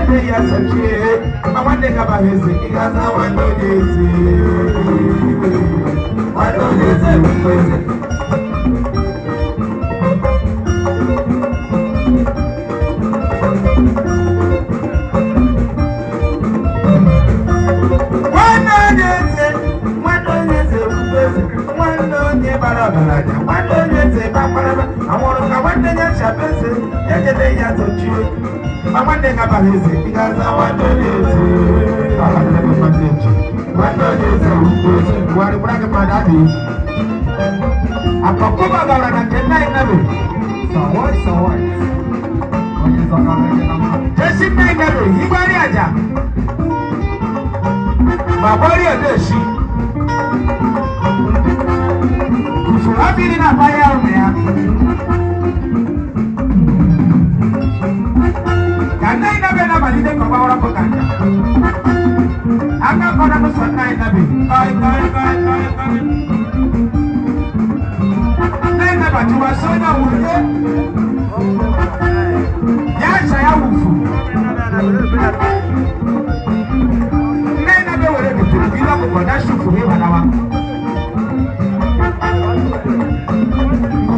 Gene ya sachi. Nwanne ka ba Eze. Igaza Nwanne Onye Eze. Nwanne Onye Eze Eze. Nwanne Onye Eze bakwaraba amụrụ ka nwanne ya chabeze ya jede ya tochie ma nwanne ka bara Eze ịgaza Nwanne Onye Eze Nwanne Onye Eze Buhari gwara gị mmadụ adịghị akọkọba gara na nke nna inabe jesi nna inabe igwari aja ma gbari odeshi Abiri na baya umea. Kanda inabe na malide kwa wala kwa kanda. Aka kona nusana inabe. Kai. Na inabe tuwa sona ule. Yasha ya ufu. Na inabe wale bituru bila kukoda shufu hii wanawa.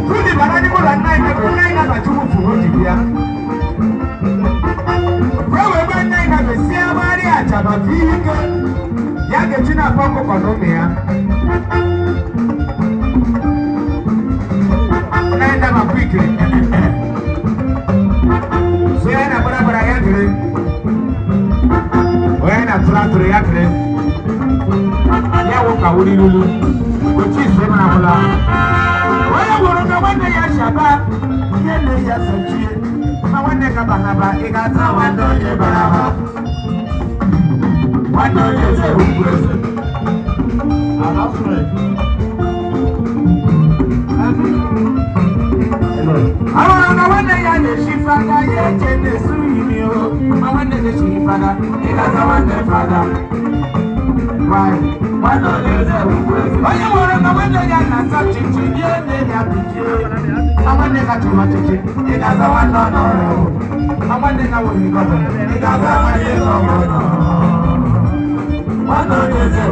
Kudi barani mola naina bachumu fuhuti bia. Wewe ba naina besia bari acha bafike. Yage china poko kwa nome ya. Naina mapike. Suya na barabara yakre. Oya na tulaturi yakre. Ya woka uli lulu. Kuchi sema na mula. Waya nwanne ya shaba yele ya sachi ma nwanne ka banaba igaza Nwanne Onye baraba Nwanne Onye Eze Eze anasure Awara na nwanne ya neshifaga ye chene suimi o ma nwanne neshifaga igaza Nwanne fada Why? Nwanne Onye Eze Onye nwere na nwanne ya na-asa chichi ye na-ya bije Nwanne ka chuma chichi ịgaza Nwanne ọnọrọ Nwanne ka wụghị gọbọ ịgaza Nwanne gọbọ Nwanne Onye Eze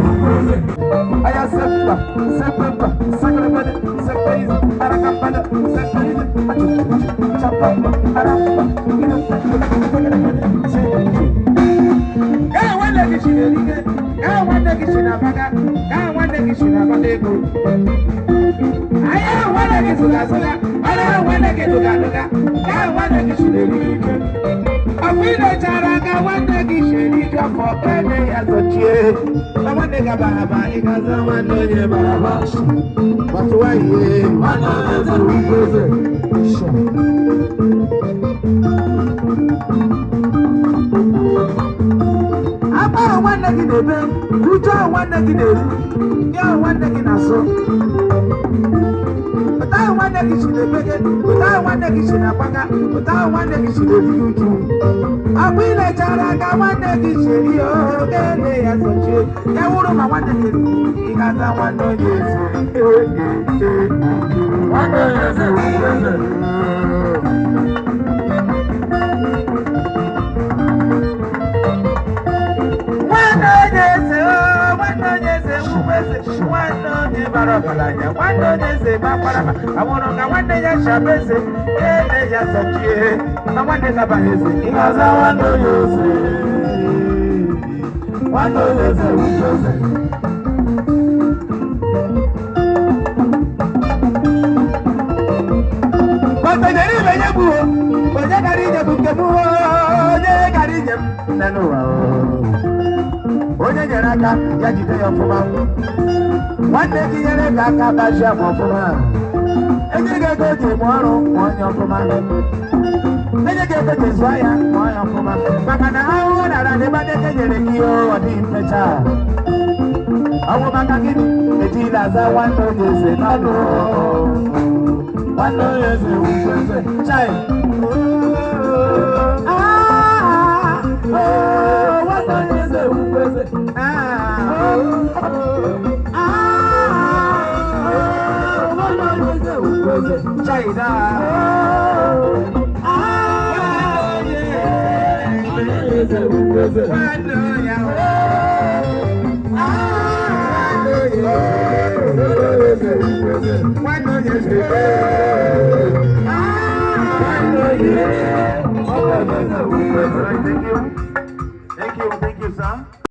Aya sepa sakrabade sepeiz arakapade sepeiz chapa arapa Nwanne gị si n'elige nwanne gị si n'abaga nwanne gị si n'abalego aya nwanne gị zụga nwanne gị duga nwanne gị si n'elige afọ ilechara ka nwanne gị si n'elige afọ kene ya zochie na nwanne gị abaraba ịgaza Nwanne Onye baraba batuwa ihe Nwanne Onye Eze Apa nwanne gị na-ebe uju nwanne gị na-eri ya nwanne gị na-asọ ụta nwanne gị si na-ebege ụta nwanne gị si na-akpaga ụta nwanne gị si na-eri uju abụ ilechara ka nwanne gị si eri oge ele ya sochie ya wụrụ ma nwanne gị ịgaza Nwanne Onye Eze Nwanne Onye Eze Nwanne Onye barabalanya Nwanne Onye Eze bakwaraba amụrụ ka nwanne ya shabeze ele ya sochie na nwanne ka bara Eze ịgaza Nwanne Onye Eze Nwanne Onye Eze Kọtanyere ibe nye bụ onye gara ije bụ nke m onye gara ije m n'ụwa onye nyere aka ya jide ya ọfụma nwanne gị nyere gị aka bachia ma ọfụma enye gị ego ji eme ọrụ ma onye ọfụma enye gị ego ji zụọ ya ma onye ọfụma maka na ahụhụ nara n'ebe eke nyere gị ihe ọ dịghị mmecha ọnwụ maka gịnị ejila aza Nwanne Onye Eze n'ọdụ Nwanne Onye Eze chai Nwanne Onye Eze China Thank you.